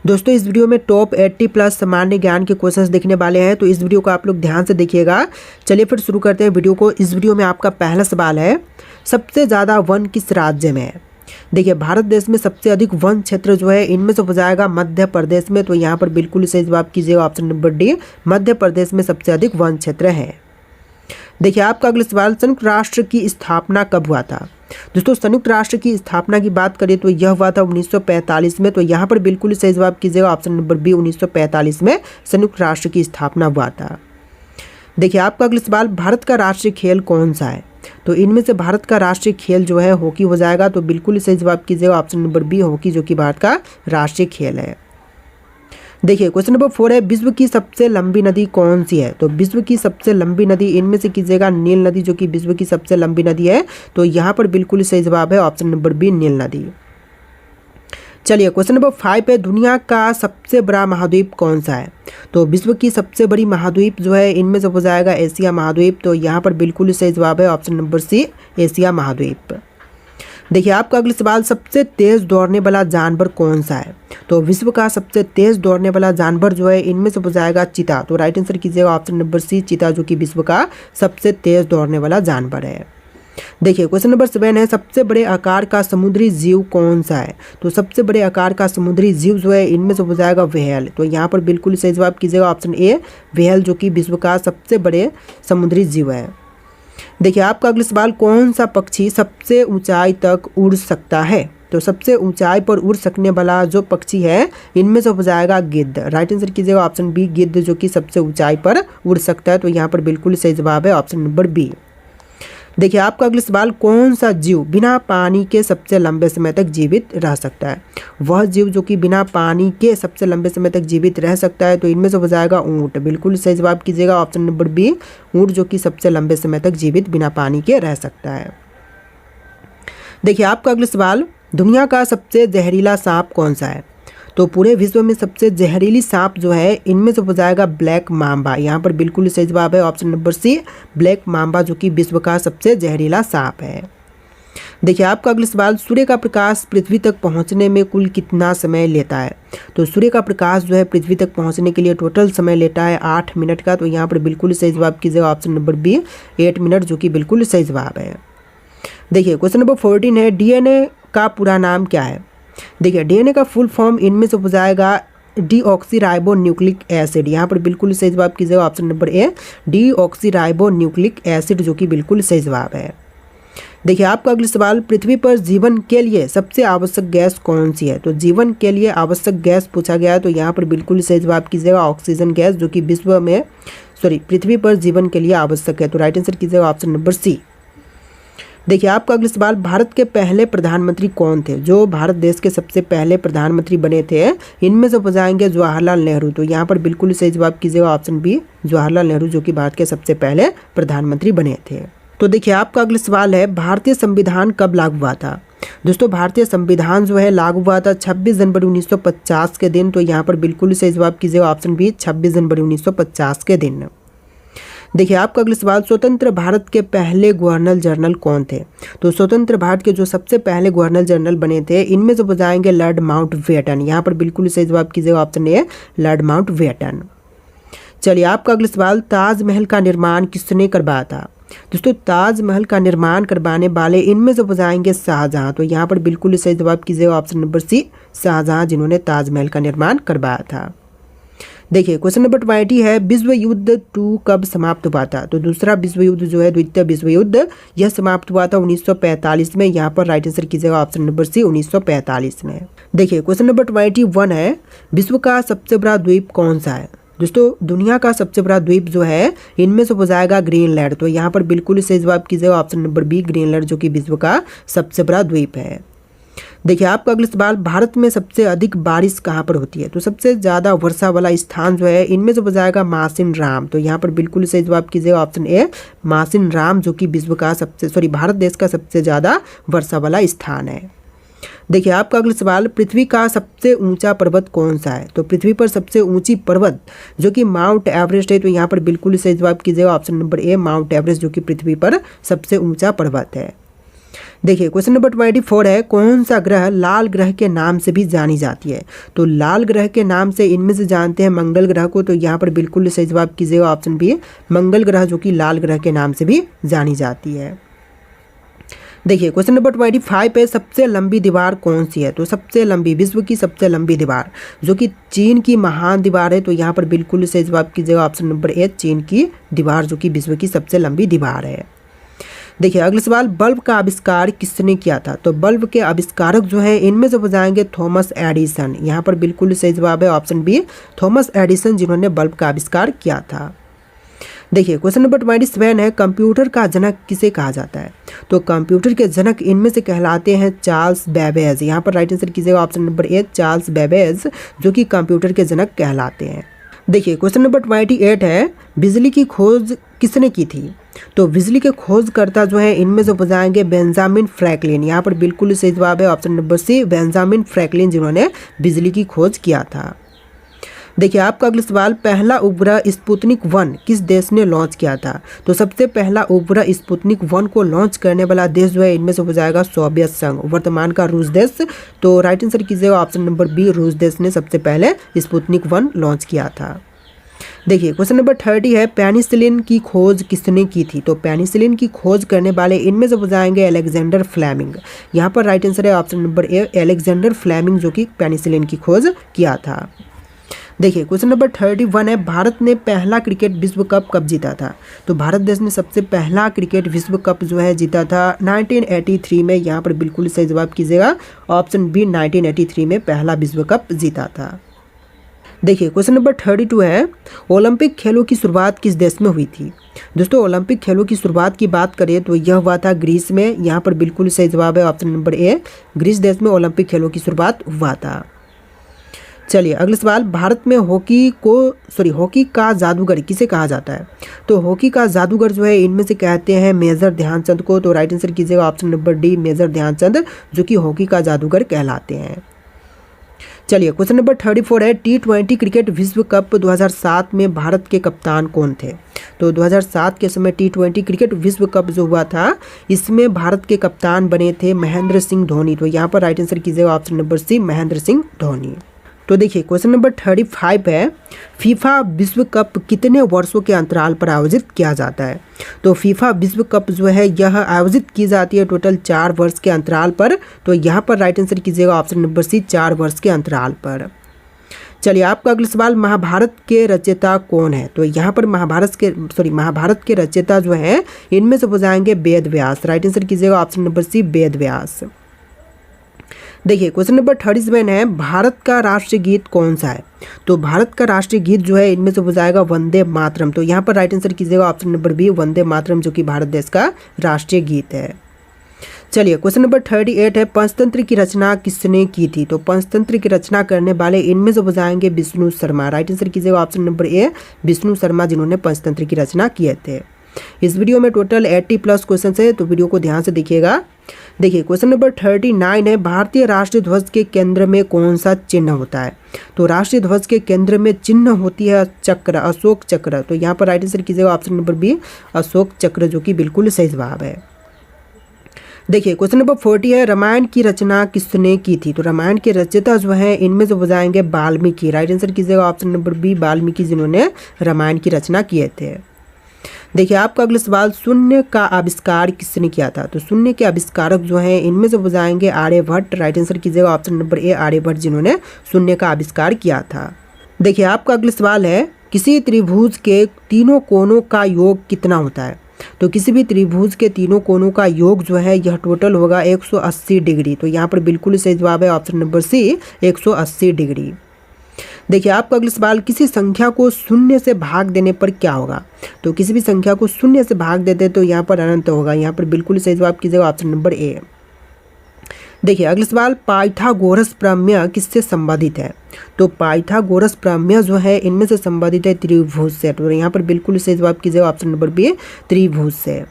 दोस्तों इस वीडियो में टॉप 80 प्लस सामान्य ज्ञान के क्वेश्चंस देखने वाले हैं, तो इस वीडियो को आप लोग ध्यान से देखिएगा। चलिए फिर शुरू करते हैं वीडियो को। इस वीडियो में आपका पहला सवाल है, सबसे ज़्यादा वन किस राज्य में है। देखिए भारत देश में सबसे अधिक वन क्षेत्र जो है इनमें से हो जाएगा मध्य प्रदेश में। तो यहाँ पर बिल्कुल सही जवाब कीजिएगा option number D, Madhya Pradesh में सबसे अधिक वन क्षेत्र है। देखिए आपका अगला सवाल, संयुक्त राष्ट्र की स्थापना कब हुआ था। दोस्तों संयुक्त राष्ट्र की स्थापना की बात करें तो यह हुआ था 1945 में। तो यहाँ पर बिल्कुल सही जवाब कीजिएगा ऑप्शन नंबर बी, 1945 में संयुक्त राष्ट्र की स्थापना हुआ था। देखिए आपका अगला सवाल, भारत का राष्ट्रीय खेल कौन सा है। तो इनमें से भारत का राष्ट्रीय खेल जो है हॉकी हो जाएगा। तो बिल्कुल सही जवाब कीजिएगा ऑप्शन नंबर बी, हॉकी, जो कि भारत का राष्ट्रीय खेल है। देखिए क्वेश्चन नंबर 4 है, विश्व की सबसे लंबी नदी कौन सी है। तो विश्व की सबसे लंबी नदी इनमें से कीजिएगा नील नदी, जो कि विश्व की सबसे लंबी नदी है। तो यहाँ पर बिल्कुल सही जवाब है ऑप्शन नंबर बी, नील नदी। चलिए क्वेश्चन नंबर 5 है, दुनिया का सबसे बड़ा महाद्वीप कौन सा है। तो विश्व की सबसे बड़ी महाद्वीप जो है इनमें से हो जाएगा एशिया महाद्वीप। तो यहाँ पर बिल्कुल सही जवाब है ऑप्शन नंबर सी, एशिया महाद्वीप। देखिए आपका अगला सवाल, सबसे तेज दौड़ने वाला जानवर कौन सा है। तो विश्व का सबसे तेज दौड़ने वाला जानवर जो है इनमें से हो जाएगा चीता। तो राइट आंसर कीजिएगा ऑप्शन नंबर सी, चीता, जो कि विश्व का सबसे तेज दौड़ने वाला जानवर है। देखिए क्वेश्चन नंबर 7 है, सबसे बड़े आकार का समुद्री जीव कौन सा है। तो सबसे बड़े आकार का समुद्री जीव जो है इनमें से हो जाएगा व्हेल। तो यहाँ पर बिल्कुल सही जवाब कीजिएगा ऑप्शन ए, व्हेल, जो कि विश्व का सबसे बड़े समुद्री जीव है। देखिए आपका अगला सवाल, कौन सा पक्षी सबसे ऊंचाई तक उड़ सकता है। तो सबसे ऊंचाई पर उड़ सकने वाला जो पक्षी है इनमें से हो जाएगा गिद्ध। राइट आंसर कीजिएगा ऑप्शन बी, गिद्ध, जो कि सबसे ऊंचाई पर उड़ सकता है। तो यहाँ पर बिल्कुल सही जवाब है ऑप्शन नंबर बी। देखिए आपका अगला सवाल, कौन सा जीव बिना पानी के सबसे लंबे समय तक जीवित रह सकता है। वह जीव जो कि बिना पानी के सबसे लंबे समय तक जीवित रह सकता है। तो इनमें से हो जाएगा ऊँट। बिल्कुल सही जवाब कीजिएगा ऑप्शन नंबर बी, ऊँट, जो कि सबसे लंबे समय तक जीवित बिना पानी के रह सकता है। देखिए आपका अगला सवाल, दुनिया का सबसे जहरीला सांप कौन सा है। तो पूरे विश्व में सबसे जहरीली सांप जो है इनमें से हो जाएगा ब्लैक माम्बा। यहाँ पर बिल्कुल सही जवाब है option number C, black mamba, जो कि विश्व का सबसे जहरीला सांप है। देखिए आपका अगला सवाल, सूर्य का प्रकाश पृथ्वी तक पहुँचने में कुल कितना समय लेता है। तो सूर्य का प्रकाश जो है पृथ्वी तक पहुँचने के लिए टोटल समय लेता है 8 मिनट का। तो यहाँ पर बिल्कुल सही जवाब कीजिएगा ऑप्शन नंबर बी, 8 मिनट, जो कि बिल्कुल सही जवाब है। देखिए क्वेश्चन नंबर 14 है, डीएनए का पूरा नाम क्या है। देखिए डीएनए का फुल फॉर्म इनमें से हो जाएगा डीऑक्सीराइबो न्यूक्लिक एसिड। यहाँ पर बिल्कुल सही जवाब कीजिएगा ऑप्शन नंबर ए, डीऑक्सीराइबो न्यूक्लिक एसिड, जो कि बिल्कुल सही जवाब है। देखिए आपका अगला सवाल, पृथ्वी पर जीवन के लिए सबसे आवश्यक गैस कौन सी है। तो जीवन के लिए आवश्यक गैस पूछा गया है। तो यहाँ पर बिल्कुल सही जवाब कीजिएगा ऑक्सीजन गैस, जो कि पृथ्वी पर जीवन के लिए आवश्यक है। तो राइट आंसर कीजिएगा ऑप्शन नंबर सी। देखिए आपका अगला सवाल, भारत के पहले प्रधानमंत्री कौन थे। जो भारत देश के सबसे पहले प्रधानमंत्री बने थे इनमें से हो जाएंगे जवाहरलाल नेहरू। तो यहाँ पर बिल्कुल सही जवाब कीजिएगा ऑप्शन बी, जवाहरलाल नेहरू, जो कि भारत के सबसे पहले प्रधानमंत्री बने थे। तो देखिए आपका अगला सवाल है, भारतीय संविधान कब लागू हुआ था। दोस्तों भारतीय संविधान जो है लागू हुआ था 26 जनवरी 1950 के दिन। तो यहाँ पर बिल्कुल सही जवाब कीजिएगा ऑप्शन बी, 26 जनवरी 1950 के दिन। देखिए आपका अगला सवाल, स्वतंत्र भारत के पहले गवर्नर जनरल कौन थे। तो स्वतंत्र भारत के जो सबसे पहले गवर्नर जनरल बने थे इनमें से हो जाएंगे लॉर्ड माउंटबेटन। यहाँ पर बिल्कुल सही जवाब कीजिएगा ऑप्शन ए, लॉर्ड माउंटबेटन। चलिए आपका अगला सवाल, ताजमहल का निर्माण किसने करवाया था। दोस्तों ताजमहल का निर्माण करवाने वाले इनमें से हो जाएंगे शाहजहां। तो यहाँ पर बिल्कुल सही जवाब कीजिएगा ऑप्शन नंबर सी, शाहजहां, जिन्होंने ताजमहल का निर्माण करवाया था। देखिए क्वेश्चन नंबर 20 है, विश्व युद्ध 2 कब समाप्त हुआ था। तो दूसरा विश्व युद्ध जो है, द्वितीय विश्व युद्ध, यह समाप्त हुआ था 1945 में। यहाँ पर राइट आंसर कीजिएगा ऑप्शन नंबर सी, 1945 में। देखिए क्वेश्चन नंबर 21 है, विश्व का सबसे बड़ा द्वीप कौन सा है। दोस्तों दुनिया का सबसे बड़ा द्वीप जो है इनमें से हो जाएगा ग्रीनलैंड। तो यहाँ पर बिल्कुल सही जवाब कीजिएगा ऑप्शन नंबर बी, ग्रीनलैंड, जो कि विश्व का सबसे बड़ा द्वीप है। देखिए आपका अगला सवाल, भारत में सबसे अधिक बारिश कहाँ पर होती है। तो सबसे ज़्यादा वर्षा वाला स्थान जो है इनमें से हो जाएगा मासिन राम। तो यहाँ पर बिल्कुल सही जवाब कीजिएगा ऑप्शन ए, मासिन राम, जो कि विश्व का भारत देश का सबसे ज़्यादा वर्षा वाला स्थान है। देखिए आपका अगला सवाल, पृथ्वी का सबसे ऊंचा पर्वत कौन सा है। तो पृथ्वी पर सबसे ऊंची पर्वत जो कि माउंट एवरेस्ट है। तो यहाँ पर बिल्कुल सही जवाब कीजिएगा ऑप्शन नंबर ए, माउंट एवरेस्ट, जो कि पृथ्वी पर सबसे ऊंचा पर्वत है। देखिए क्वेश्चन नंबर 24 है, कौन सा ग्रह लाल ग्रह के नाम से भी जानी जाती है? तो लाल ग्रह के नाम से इनमें से जानते हैं मंगल ग्रह को, तो यहाँ पर बिल्कुल सही जवाब कीजिएगा ऑप्शन बी, मंगल ग्रह जो कि लाल ग्रह के नाम से भी जानी जाती है। देखिए क्वेश्चन नंबर 25 है, सबसे लंबी दीवार कौन सी है? तो सबसे लंबी, विश्व की सबसे लंबी दीवार जो कि चीन की महान दीवार है, तो यहाँ पर बिल्कुल सही जवाब कीजिएगा ऑप्शन नंबर ए, चीन की दीवार जो कि विश्व की सबसे लंबी दीवार है। देखिए अगला सवाल, बल्ब का आविष्कार किसने किया था? तो बल्ब के आविष्कारक जो है इनमें से हो जाएंगे थॉमस एडिसन। यहाँ पर बिल्कुल सही जवाब है ऑप्शन बी, थॉमस एडिसन जिन्होंने बल्ब का आविष्कार किया था। देखिए क्वेश्चन नंबर 27 है, कंप्यूटर का जनक किसे कहा जाता है? तो कंप्यूटर के जनक इनमें से कहलाते हैं चार्ल्स बेबेज। यहाँ पर राइट आंसर कीजिएगा ऑप्शन नंबर ए, चार्ल्स बेबेज जो कि कंप्यूटर के जनक कहलाते हैं। देखिए क्वेश्चन नंबर 28 है, बिजली की खोज किसने की थी? तो बिजली के खोजकर्ता जो है इनमें से हो जाएंगे बेंजामिन फ्रैंकलिन। यहाँ पर बिल्कुल सही जवाब है option number C, Benjamin Franklin जिन्होंने बिजली की खोज किया था। देखिए आपका अगला सवाल, पहला उपग्रह स्पुतनिक 1 किस देश ने लॉन्च किया था? तो सबसे पहला उपग्रह स्पुतनिक 1 को लॉन्च करने वाला देश जो है इनमें से हो जाएगा सोवियत संघ, वर्तमान का रूस देश। तो राइट आंसर कीजिएगा ऑप्शन नंबर बी, रूस देश ने सबसे पहले स्पुतनिक 1 लॉन्च किया था। देखिए क्वेश्चन नंबर 30 है, पेनिसिलिन की खोज किसने की थी? तो पेनिसिलिन की खोज करने वाले इनमें से हो जाएंगे अलेक्जेंडर फ्लेमिंग। यहाँ पर राइट आंसर है option number A, Alexander Fleming जो कि पेनिसिलिन की खोज किया था। देखिए क्वेश्चन नंबर 31 है, भारत ने पहला क्रिकेट विश्व कप कब जीता था? तो भारत देश ने सबसे पहला क्रिकेट विश्व कप जो है जीता था 1983 में। यहाँ पर बिल्कुल सही जवाब कीजिएगा ऑप्शन बी, 1983 में पहला विश्व कप जीता था। देखिए क्वेश्चन नंबर 32 है, ओलंपिक खेलों की शुरुआत किस देश में हुई थी? दोस्तों ओलंपिक खेलों की शुरुआत की बात करें तो यह हुआ था ग्रीस में। यहाँ पर बिल्कुल सही जवाब है ऑप्शन नंबर ए, ग्रीस देश में ओलंपिक खेलों की शुरुआत हुआ था। चलिए अगला सवाल, भारत में हॉकी का जादूगर किसे कहा जाता है? तो हॉकी का जादूगर जो है इनमें से कहते हैं मेजर ध्यानचंद को। तो राइट आंसर कीजिएगा option number D, major Dhyanchand जो कि हॉकी का जादूगर कहलाते हैं। चलिए क्वेश्चन नंबर 34 है, T20 क्रिकेट विश्व कप 2007 में भारत के कप्तान कौन थे? तो 2007 के समय T20 क्रिकेट विश्व कप जो हुआ था इसमें भारत के कप्तान बने थे महेंद्र सिंह धोनी। तो यहाँ पर राइट आंसर कीजिएगा option number C, Mahendra Singh Dhoni. तो देखिए क्वेश्चन नंबर 35 है, फीफा विश्व कप कितने वर्षों के अंतराल पर आयोजित किया जाता है? तो फीफा विश्व कप जो है यह आयोजित की जाती है टोटल 4 वर्ष के अंतराल पर। तो यहाँ पर राइट आंसर कीजिएगा ऑप्शन नंबर सी, 4 वर्ष के अंतराल पर। चलिए आपका अगला सवाल, महाभारत के रचयिता कौन है? तो यहाँ पर महाभारत के रचयिता जो है इनमें से हो जाएंगे वेद व्यास। राइट आंसर कीजिएगा ऑप्शन नंबर सी, वेद व्यास। देखिए क्वेश्चन नंबर 37 है, भारत का राष्ट्रीय गीत कौन सा है? तो भारत का राष्ट्रीय गीत जो है इनमें से हो जाएगा वंदे मातरम। तो यहाँ पर राइट आंसर कीजिएगा option number B, Vande Mataram जो कि भारत देश का राष्ट्रीय गीत है। चलिए क्वेश्चन नंबर 38 है, पंचतंत्र की रचना किसने की थी? तो पंचतंत्र की रचना करने वाले इनमें से हो जाएंगे विष्णु शर्मा। राइट आंसर कीजिएगा ऑप्शन नंबर ए, विष्णु शर्मा जिन्होंने पंचतंत्र की रचना किए थे। इस वीडियो में टोटल 80+ क्वेश्चन है, तो वीडियो को ध्यान से देखिएगा। देखिए क्वेश्चन नंबर 39 है, भारतीय राष्ट्रीय ध्वज के केंद्र में कौन सा चिन्ह होता है? तो राष्ट्रीय ध्वज के केंद्र में चिन्ह होती है चक्र, अशोक चक्र। तो यहाँ पर राइट आंसर कीजिएगा ऑप्शन नंबर बी, अशोक चक्र जो कि बिल्कुल सही जवाब है। देखिए क्वेश्चन नंबर 40 है, रामायण की रचना किसने की थी? तो रामायण के रचयिता जो है इनमें से हो जाएंगे वाल्मीकि। राइट आंसर कीजिएगा ऑप्शन नंबर बी, वाल्मीकि जिन्होंने रामायण की रचना किए थे। देखिए आपका अगला सवाल, शून्य का आविष्कार किसने किया था? तो शून्य के आविष्कारक जो हैं इनमें से हो जाएंगे आर्यभट्ट। राइट आंसर कीजिएगा ऑप्शन नंबर ए, आर्यभट्ट जिन्होंने शून्य का आविष्कार किया था। देखिए आपका अगला सवाल है, किसी त्रिभुज के तीनों कोनों का योग कितना होता है? तो किसी भी त्रिभुज के तीनों कोनों का योग जो है यह टोटल होगा 180 डिग्री। तो यहाँ पर बिल्कुल सही जवाब है ऑप्शन नंबर सी, 180 डिग्री। देखिए आपका अगला सवाल, किसी संख्या को शून्य से भाग देने पर क्या होगा? तो किसी भी संख्या को शून्य से भाग देते तो यहाँ पर अनंत होगा। यहाँ पर बिल्कुल सही जवाब कीजिएगा ऑप्शन नंबर ए। देखिए अगला सवाल, पाइथागोरस प्रमेय किससे संबंधित है? तो पाइथागोरस प्रमेय जो है इनमें से संबंधित है त्रिभुज से। तो यहाँ पर बिल्कुल सही जवाब कीजिएगा ऑप्शन नंबर बी, त्रिभुज से।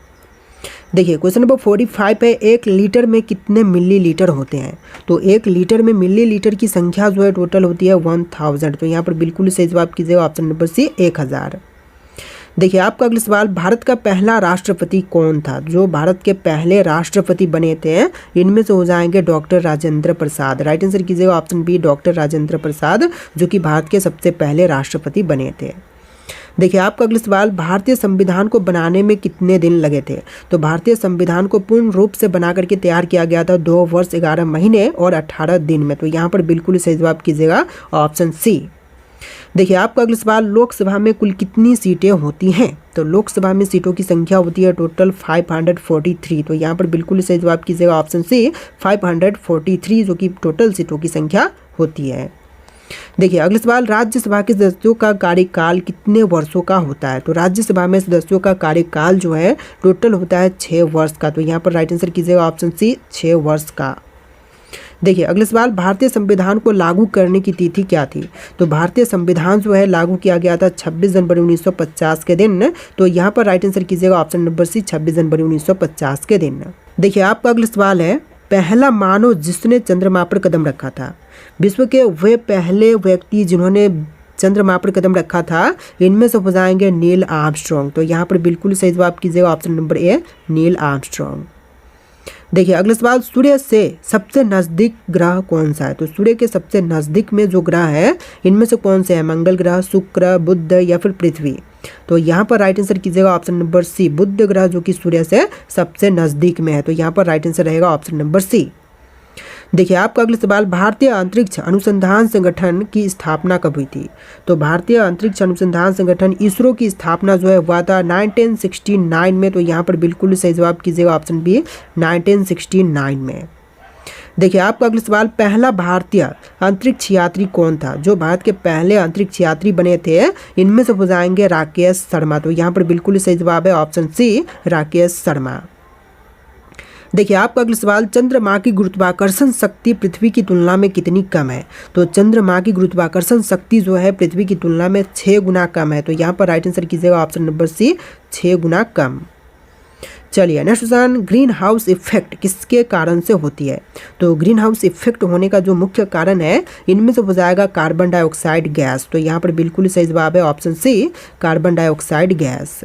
देखिए क्वेश्चन नंबर 45 है, 1 लीटर में कितने मिलीलीटर होते हैं? तो 1 लीटर में मिलीलीटर की संख्या जो है टोटल होती है 1000। तो यहाँ पर बिल्कुल सही जवाब कीजिएगा ऑप्शन नंबर सी, 1000। देखिए आपका अगला सवाल, भारत का पहला राष्ट्रपति कौन था? जो भारत के पहले राष्ट्रपति बने थे इनमें से हो जाएंगे doctor Rajendra Prasad. Right answer कीजिएगा option B doctor Rajendra Prasad, जो कि भारत के सबसे पहले राष्ट्रपति बने थे। देखिए आपका अगला सवाल, भारतीय संविधान को बनाने में कितने दिन लगे थे? तो भारतीय संविधान को पूर्ण रूप से बना करके तैयार किया गया था 2 वर्ष 11 महीने और 18 दिन में। तो यहाँ पर बिल्कुल सही जवाब कीजिएगा ऑप्शन सी। देखिए आपका अगला सवाल, लोकसभा में कुल कितनी सीटें होती हैं? तो लोकसभा में सीटों की संख्या होती है टोटल 543। तो यहाँ पर बिल्कुल सही जवाब कीजिएगा ऑप्शन सी 543, जो कि टोटल सीटों की संख्या होती है। देखिए अगला सवाल, राज्यसभा के सदस्यों का कार्यकाल कितने वर्षों का होता है? तो राज्यसभा में सदस्यों का कार्यकाल जो है टोटल होता है 6 वर्ष का। तो यहाँ पर राइट आंसर कीजिएगा ऑप्शन सी 6 वर्ष का। देखिए अगला सवाल, भारतीय संविधान को लागू करने की तिथि क्या थी? तो भारतीय संविधान जो है लागू किया गया था 26 जनवरी 1950 के दिन। तो यहाँ पर राइट आंसर कीजिएगा ऑप्शन नंबर सी 26 जनवरी 1950 के दिन। देखिए आपका अगला सवाल है, पहला मानव जिसने चंद्रमा पर कदम रखा था? विश्व के वे पहले व्यक्ति जिन्होंने चंद्रमा पर कदम रखा था इनमें से हो जाएंगे नील आर्मस्ट्रॉन्ग। तो यहाँ पर बिल्कुल सही जवाब कीजिएगा ऑप्शन नंबर ए नील आर्मस्ट्रॉन्ग। देखिए अगला सवाल, सूर्य से सबसे नज़दीक ग्रह कौन सा है? तो सूर्य के सबसे नज़दीक में जो ग्रह है इनमें से कौन से है? मंगल ग्रह, शुक्र, बुध या फिर पृथ्वी? तो यहाँ पर राइट आंसर कीजिएगा ऑप्शन नंबर सी बुध ग्रह, जो कि सूर्य से सबसे नज़दीक में है। तो यहाँ पर राइट आंसर रहेगा ऑप्शन नंबर सी। देखिए आपका अगला सवाल, भारतीय अंतरिक्ष अनुसंधान संगठन की स्थापना कब हुई थी? तो भारतीय अंतरिक्ष अनुसंधान संगठन इसरो की स्थापना जो है हुआ था 1969 में। तो यहाँ पर बिल्कुल सही जवाब कीजिएगा ऑप्शन बी 1969 में। देखिए आपका अगला सवाल, पहला भारतीय अंतरिक्ष यात्री कौन था? जो भारत के पहले अंतरिक्ष यात्री बने थे इनमें से हो जाएंगे राकेश शर्मा। तो यहाँ पर बिल्कुल सही जवाब है ऑप्शन सी राकेश शर्मा। देखिए आपका अगला सवाल, चंद्रमा की गुरुत्वाकर्षण शक्ति पृथ्वी की तुलना में कितनी कम है? तो चंद्रमा की गुरुत्वाकर्षण शक्ति जो है पृथ्वी की तुलना में 6 गुना कम है। तो यहाँ पर राइट आंसर कीजिएगा ऑप्शन नंबर सी 6 गुना कम। चलिए next question, green house effect किसके कारण से होती है? तो ग्रीन हाउस इफेक्ट होने का जो मुख्य कारण है इनमें से हो जाएगा कार्बन डाइऑक्साइड गैस। तो यहाँ पर बिल्कुल सही जवाब है option C carbon dioxide gas.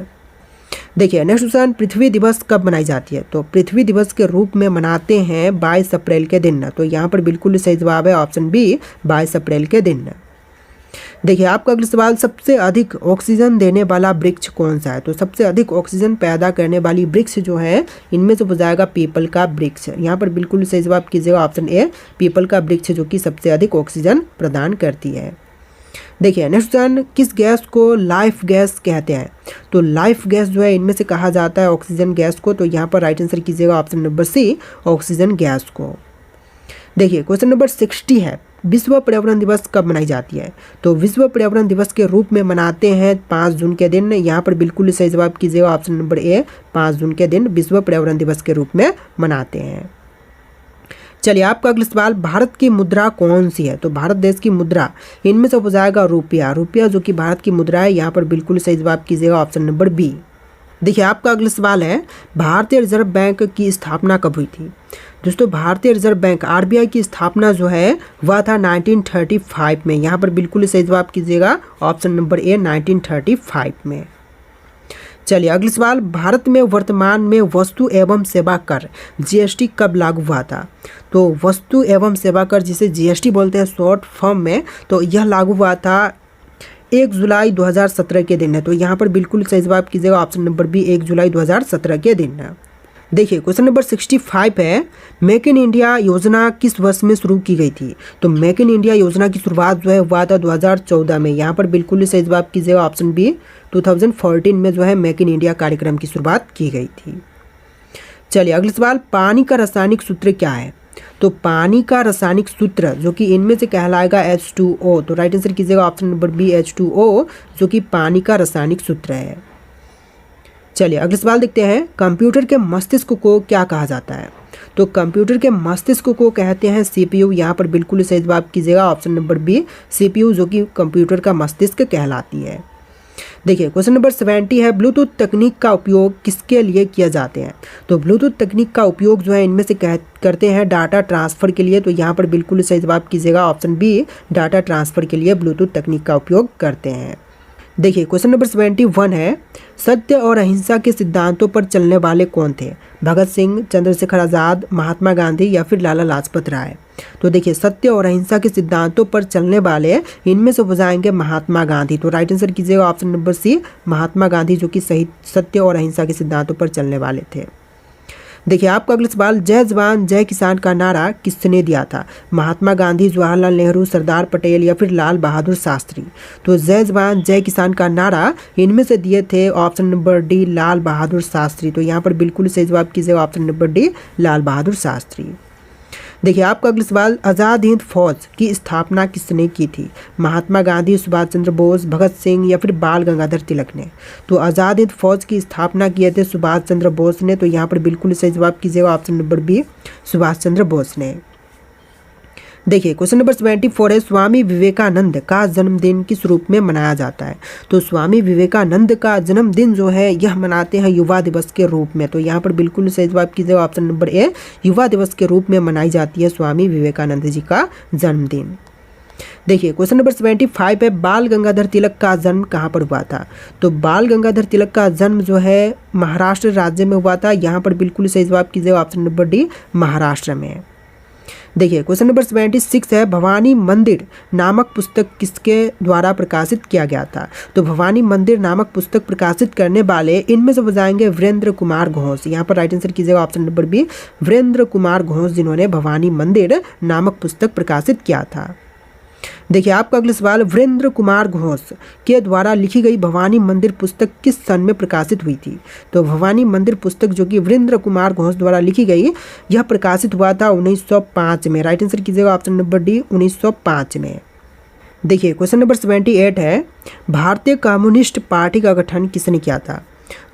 देखिए नेक्स्ट क्वेश्चन, पृथ्वी दिवस कब मनाई जाती है? तो पृथ्वी दिवस के रूप में मनाते हैं 22 अप्रैल के दिन। तो यहाँ पर बिल्कुल सही जवाब है ऑप्शन बी 22 अप्रैल के दिन। देखिए आपका अगला सवाल, सबसे अधिक ऑक्सीजन देने वाला वृक्ष कौन सा है? तो सबसे अधिक ऑक्सीजन पैदा करने वाली वृक्ष जो है इनमें से हो जाएगा पीपल का वृक्ष। यहाँ पर बिल्कुल सही जवाब कीजिएगा ऑप्शन ए पीपल का वृक्ष, जो कि सबसे अधिक ऑक्सीजन प्रदान करती है। देखिए नेक्स्ट क्वेश्चन, किस गैस को लाइफ गैस कहते हैं? तो लाइफ गैस जो है इनमें से कहा जाता है ऑक्सीजन गैस को। तो यहाँ पर राइट आंसर कीजिएगा option number C oxygen gas को। देखिए क्वेश्चन नंबर 60 है, विश्व पर्यावरण दिवस कब मनाई जाती है? तो विश्व पर्यावरण दिवस के रूप में मनाते हैं 5 जून के दिन। यहाँ पर बिल्कुल सही जवाब कीजिएगा ऑप्शन नंबर ए 5 जून के दिन विश्व पर्यावरण दिवस के रूप में मनाते हैं। चलिए आपका अगला सवाल, भारत की मुद्रा कौन सी है? तो भारत देश की मुद्रा इनमें से हो जाएगा रुपया। रुपया जो कि भारत की मुद्रा है। यहाँ पर बिल्कुल सही जवाब कीजिएगा ऑप्शन नंबर बी। देखिए आपका अगला सवाल है, भारतीय रिजर्व बैंक की स्थापना कब हुई थी? दोस्तों भारतीय रिजर्व बैंक आरबीआई की स्थापना जो है वह था 1935 में। यहाँ पर बिल्कुल सही जवाब कीजिएगा ऑप्शन नंबर ए 1935 में। चलिए अगला सवाल, भारत में वर्तमान में वस्तु एवं सेवा कर जीएसटी कब लागू हुआ था? तो वस्तु एवं सेवा कर जिसे जीएसटी बोलते हैं शॉर्ट फॉर्म में, तो यह लागू हुआ था 1 जुलाई 2017 के दिन है। तो यहाँ पर बिल्कुल सही जवाब कीजिएगा ऑप्शन नंबर बी 1 जुलाई 2017 के दिन है। देखिए क्वेश्चन नंबर 65 है, मेक इन इंडिया योजना किस वर्ष में शुरू की गई थी? तो मेक इन इंडिया योजना की शुरुआत जो है हुआ था 2014 में। यहाँ पर बिल्कुल सही जवाब कीजिएगा ऑप्शन बी 2014 में जो है मेक इन इंडिया कार्यक्रम की शुरुआत की गई थी। चलिए अगला सवाल, पानी का रासायनिक सूत्र क्या है? तो पानी का रासायनिक सूत्र जो कि इनमें से कहलाएगा H2O। तो राइट आंसर कीजिएगा ऑप्शन नंबर बी H2O, जो कि पानी का रासायनिक सूत्र है। चलिए अगला सवाल देखते हैं, कंप्यूटर के मस्तिष्क को क्या कहा जाता है? तो कंप्यूटर के मस्तिष्क को कहते हैं CPU। यहाँ पर बिल्कुल सही जवाब कीजिएगा ऑप्शन नंबर बी CPU, जो कि कंप्यूटर का मस्तिष्क कहलाती है। देखिए क्वेश्चन नंबर 70 है, ब्लूटूथ तकनीक का उपयोग किसके लिए किया जाते हैं? तो ब्लूटूथ तकनीक का उपयोग जो है इनमें से करते हैं डाटा ट्रांसफ़र के लिए। तो यहाँ पर बिल्कुल सही जवाब कीजिएगा ऑप्शन बी डाटा ट्रांसफ़र के लिए ब्लूटूथ तकनीक का उपयोग करते हैं। देखिए क्वेश्चन नंबर 71 है, सत्य और अहिंसा के सिद्धांतों पर चलने वाले कौन थे? भगत सिंह, चंद्रशेखर आज़ाद, महात्मा गांधी या फिर लाला लाजपत राय? तो देखिए सत्य और अहिंसा के सिद्धांतों पर चलने वाले इनमें से हो जाएंगे महात्मा गांधी। तो राइट आंसर कीजिएगा ऑप्शन नंबर सी, महात्मा गांधी, जो कि सही सत्य और अहिंसा के सिद्धांतों पर चलने वाले थे। देखिए आपका अगला सवाल, जय जवान जय किसान का नारा किसने दिया था? महात्मा गांधी, जवाहरलाल नेहरू, सरदार पटेल या फिर लाल बहादुर शास्त्री? तो जय जवान जय किसान का नारा इनमें से दिए थे option number D, Lal Bahadur Shastri. तो यहाँ पर बिल्कुल सही जवाब कीजिएगा option number D, Lal Bahadur Shastri. देखिए आपका अगला सवाल, आज़ाद हिंद फौज की स्थापना किसने की थी? महात्मा गांधी, सुभाष चंद्र बोस, भगत सिंह या फिर बाल गंगाधर तिलक ने? तो आज़ाद हिंद फौज की स्थापना किए थे सुभाष चंद्र बोस ने। तो यहाँ पर बिल्कुल सही जवाब कीजिएगा option number B, Subhash Chandra Bose ने। देखिए क्वेश्चन नंबर 74 है, स्वामी विवेकानंद का जन्मदिन किस रूप में मनाया जाता है? तो स्वामी विवेकानंद का जन्मदिन जो है यह मनाते हैं युवा दिवस के रूप में। तो यहाँ पर बिल्कुल सही जवाब कीजिएगा ऑप्शन नंबर ए, युवा दिवस के रूप में मनाई जाती है स्वामी विवेकानंद जी का जन्मदिन। देखिए क्वेश्चन नंबर 75 है, बाल गंगाधर तिलक का जन्म कहाँ पर हुआ था? तो बाल गंगाधर तिलक का जन्म जो है महाराष्ट्र राज्य में हुआ था। यहाँ पर बिल्कुल सही जवाब कीजिएगा ऑप्शन नंबर डी, महाराष्ट्र में। देखिए क्वेश्चन नंबर 76 है, भवानी मंदिर नामक पुस्तक किसके द्वारा प्रकाशित किया गया था? तो भवानी मंदिर नामक पुस्तक प्रकाशित करने वाले इनमें से हो जाएंगे वीरेंद्र कुमार घोष। यहाँ पर राइट आंसर कीजिएगा option number B, Virendra Kumar Ghosh, जिन्होंने भवानी मंदिर नामक पुस्तक प्रकाशित किया था। देखिए आपका अगला सवाल, वीरेंद्र कुमार घोष के द्वारा लिखी गई भवानी मंदिर पुस्तक किस सन में प्रकाशित हुई थी? तो भवानी मंदिर पुस्तक जो कि वीरेंद्र कुमार घोष द्वारा लिखी गई, यह प्रकाशित हुआ था 1905 में। राइट आंसर कीजिएगा ऑप्शन नंबर डी, 1905 में। देखिए क्वेश्चन नंबर 78 है, भारतीय कम्युनिस्ट पार्टी का गठन किसने किया था?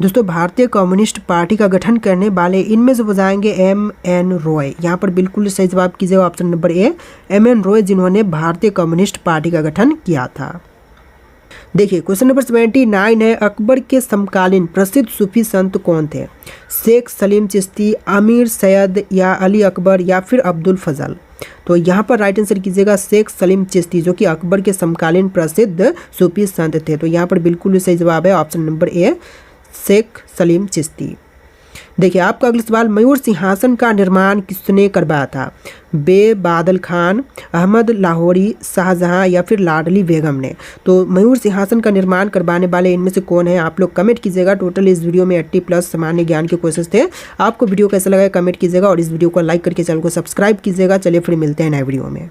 दोस्तों भारतीय कम्युनिस्ट पार्टी का गठन करने वाले इनमें से हो जाएंगे M.N. रॉय। यहाँ पर बिल्कुल सही जवाब कीजिएगा ऑप्शन नंबर ए, M.N. रॉय, जिन्होंने भारतीय कम्युनिस्ट पार्टी का गठन किया था। देखिए क्वेश्चन नंबर 79 है, अकबर के समकालीन प्रसिद्ध सूफी संत कौन थे? शेख सलीम चिश्ती, अमीर सैयद या अली अकबर या फिर अब्दुल फजल? तो यहाँ पर राइट आंसर कीजिएगा शेख सलीम चिश्ती, जो कि अकबर के समकालीन प्रसिद्ध सूफी संत थे। तो यहाँ पर बिल्कुल सही जवाब है option number A, Sheikh Salim Chishti. देखिए आपका अगला सवाल, मयूर सिंहासन का निर्माण किसने करवाया था? बादल खान, अहमद लाहौरी, शाहजहां या फिर लाडली बेगम ने? तो मयूर सिंहासन का निर्माण करवाने वाले इनमें से कौन है? आप लोग कमेंट कीजिएगा। टोटल इस वीडियो में 80+ सामान्य ज्ञान के क्वेश्चन थे। आपको वीडियो कैसा लगा कमेंट कीजिएगा और इस वीडियो को लाइक करके चैनल को सब्सक्राइब कीजिएगा। चलिए फिर मिलते हैं नए वीडियो में।